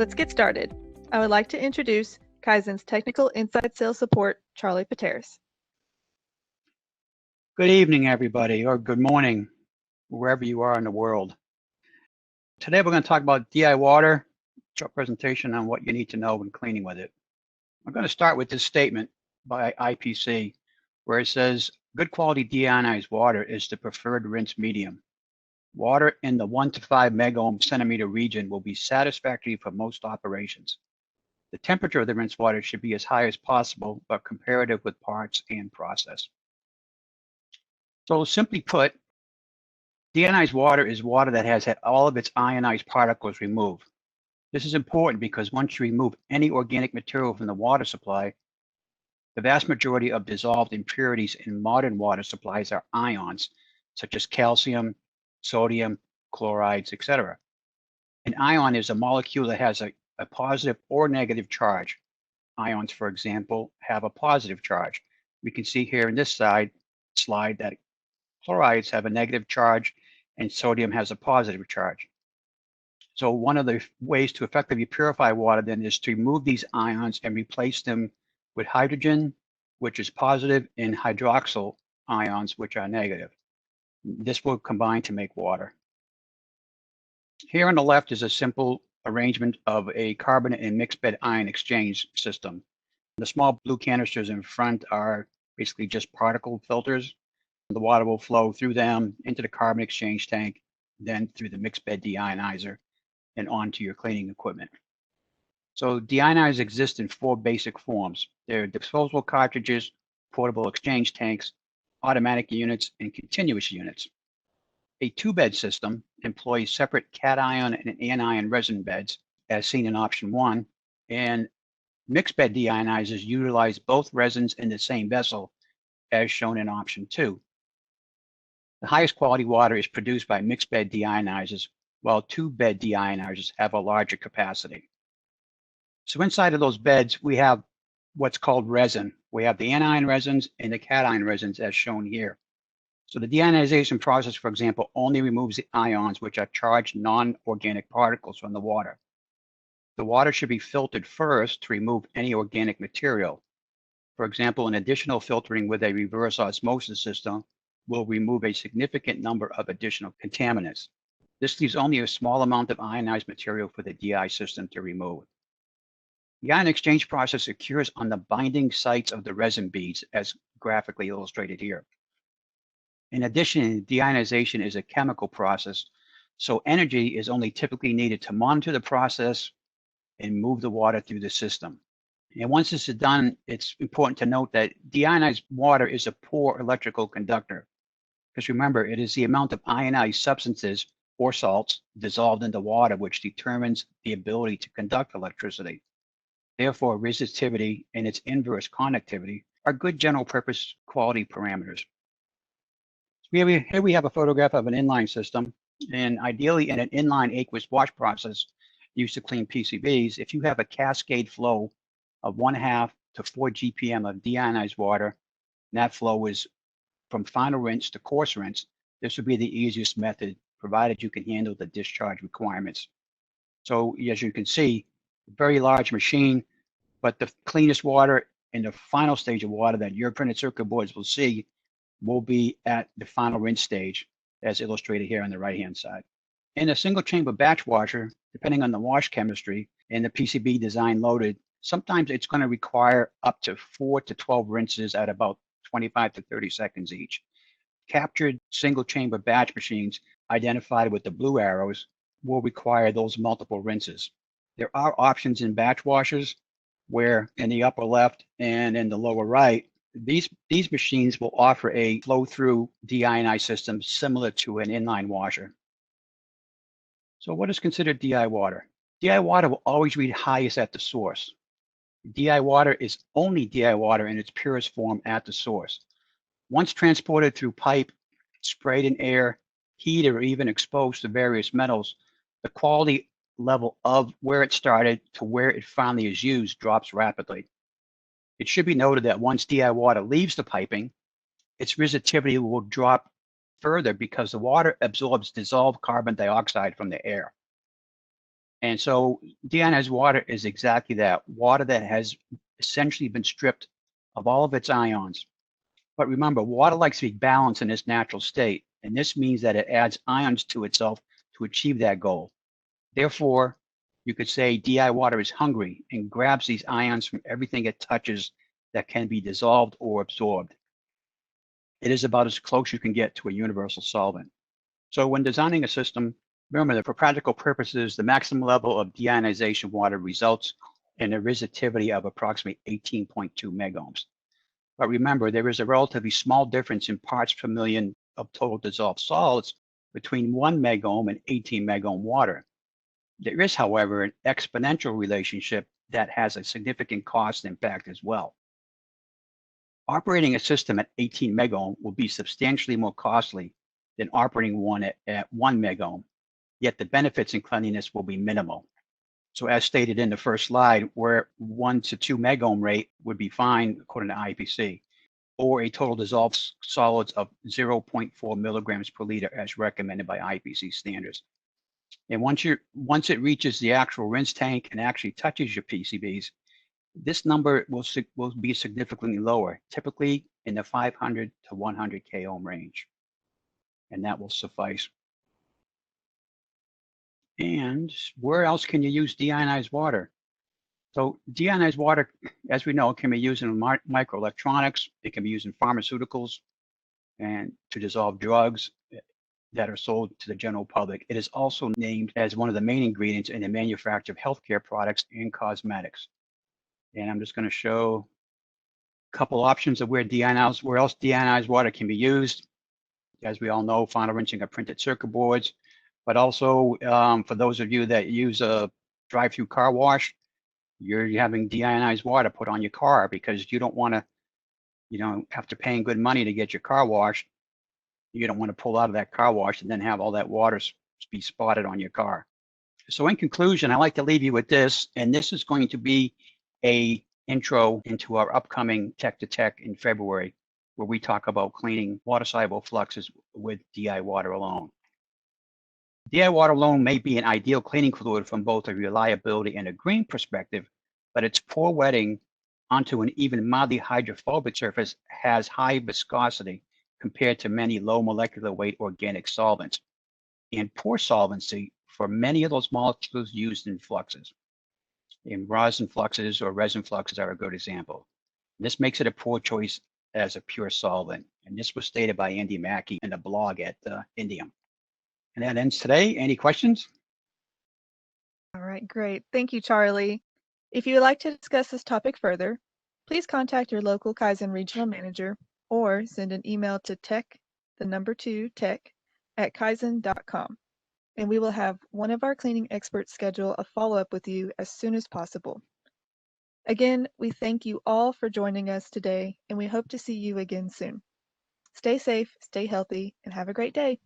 Let's get started. I would like to introduce KYZEN's Technical Inside Sales Support, Charlie Pitarys. Good evening, everybody, or good morning, wherever you are in the world. Today, we're going to talk about DI water, short presentation on what you need to know when cleaning with it. I'm going to start with this statement by IPC, where it says, good quality deionized water is the preferred rinse medium. Water in the 1 to 5 megohm centimeter region will be satisfactory for most operations. The temperature of the rinse water should be as high as possible, but comparative with parts and process. So simply put, deionized water is water that has had all of its ionized particles removed. This is important because once you remove any organic material from the water supply, the vast majority of dissolved impurities in modern water supplies are ions, such as calcium, sodium, chlorides, etc. An ion is a molecule that has a positive or negative charge. Ions, for example, have a positive charge. We can see here in this slide that chlorides have a negative charge and sodium has a positive charge. So one of the ways to effectively purify water then is to remove these ions and replace them with hydrogen, which is positive, and hydroxyl ions, which are negative. This will combine to make water. Here on the left is a simple arrangement of a carbonate and mixed bed ion exchange system. The small blue canisters in front are basically just particle filters. The water will flow through them into the carbon exchange tank, then through the mixed bed deionizer and onto your cleaning equipment. So deionizers exist in 4 basic forms. They're disposable cartridges, portable exchange tanks, automatic units, and continuous units. A 2-bed system employs separate cation and anion resin beds, as seen in option 1, and mixed bed deionizers utilize both resins in the same vessel, as shown in option 2. The highest quality water is produced by mixed bed deionizers, while 2-bed deionizers have a larger capacity. So inside of those beds, we have what's called resin. We have the anion resins and the cation resins as shown here. So the deionization process, for example, only removes the ions, which are charged non-organic particles from the water. The water should be filtered first to remove any organic material. For example, an additional filtering with a reverse osmosis system will remove a significant number of additional contaminants. This leaves only a small amount of ionized material for the DI system to remove. The ion exchange process occurs on the binding sites of the resin beads, as graphically illustrated here. In addition, deionization is a chemical process, so energy is only typically needed to monitor the process and move the water through the system. And once this is done, it's important to note that deionized water is a poor electrical conductor. Because remember, it is the amount of ionized substances or salts dissolved in the water which determines the ability to conduct electricity. Therefore, resistivity and its inverse conductivity are good general purpose quality parameters. So here we have a photograph of an inline system, and ideally in an inline aqueous wash process used to clean PCBs, if you have a cascade flow of 1/2 to 4 GPM of deionized water, and that flow is from final rinse to coarse rinse, this would be the easiest method, provided you can handle the discharge requirements. So as you can see, very large machine, but the cleanest water in the final stage of water that your printed circuit boards will see will be at the final rinse stage, as illustrated here on the right-hand side. In a single chamber batch washer, depending on the wash chemistry and the PCB design loaded, sometimes it's going to require up to 4 to 12 rinses at about 25 to 30 seconds each. Captured single chamber batch machines identified with the blue arrows will require those multiple rinses. There are options in batch washers where in the upper left and in the lower right, these machines will offer a flow-through deionized system similar to an inline washer. So what is considered DI water? DI water will always read highest at the source. DI water is only DI water in its purest form at the source. Once transported through pipe, sprayed in air, heated, or even exposed to various metals, the quality level of where it started to where it finally is used drops rapidly. It should be noted that once DI water leaves the piping, its resistivity will drop further because the water absorbs dissolved carbon dioxide from the air. And so deionized water is exactly that, water that has essentially been stripped of all of its ions. But remember, water likes to be balanced in its natural state, and this means that it adds ions to itself to achieve that goal. Therefore, you could say DI water is hungry and grabs these ions from everything it touches that can be dissolved or absorbed. It is about as close you can get to a universal solvent. So when designing a system, remember that for practical purposes, the maximum level of deionization water results in a resistivity of approximately 18.2 megohms. But remember, there is a relatively small difference in parts per million of total dissolved solids between 1 megohm and 18 megohm water. There is, however, an exponential relationship that has a significant cost impact as well. Operating a system at 18 megohm will be substantially more costly than operating one at 1 megohm, yet the benefits in cleanliness will be minimal. So as stated in the first slide, where 1 to 2 megohm rate would be fine according to IPC, or a total dissolved solids of 0.4 milligrams per liter as recommended by IPC standards. And once it reaches the actual rinse tank and actually touches your PCBs, this number will be significantly lower, typically in the 500 to 100 k ohm range. And that will suffice. And where else can you use deionized water? So deionized water, as we know, can be used in microelectronics. It can be used in pharmaceuticals and to dissolve drugs that are sold to the general public. It is also named as one of the main ingredients in the manufacture of healthcare products and cosmetics. And I'm just going to show a couple options of where else deionized water can be used. As we all know, final rinsing of printed circuit boards, but also for those of you that use a drive-through car wash, you're having deionized water put on your car because you don't want to, after paying good money to get your car washed, you don't want to pull out of that car wash and then have all that water be spotted on your car. So in conclusion, I like to leave you with this, and this is going to be a intro into our upcoming Tech to Tech in February, where we talk about cleaning water-soluble fluxes with DI water alone. DI water alone may be an ideal cleaning fluid from both a reliability and a green perspective, but its poor wetting onto an even mildly hydrophobic surface has high viscosity compared to many low molecular weight organic solvents, and poor solvency for many of those molecules used in fluxes. In rosin fluxes or resin fluxes are a good example. This makes it a poor choice as a pure solvent. And this was stated by Andy Mackey in a blog at Indium. And that ends today. Any questions? All right, great. Thank you, Charlie. If you would like to discuss this topic further, please contact your local KYZEN regional manager or send an email to tech@kyzen.com. And we will have one of our cleaning experts schedule a follow-up with you as soon as possible. Again, we thank you all for joining us today, and we hope to see you again soon. Stay safe, stay healthy, and have a great day.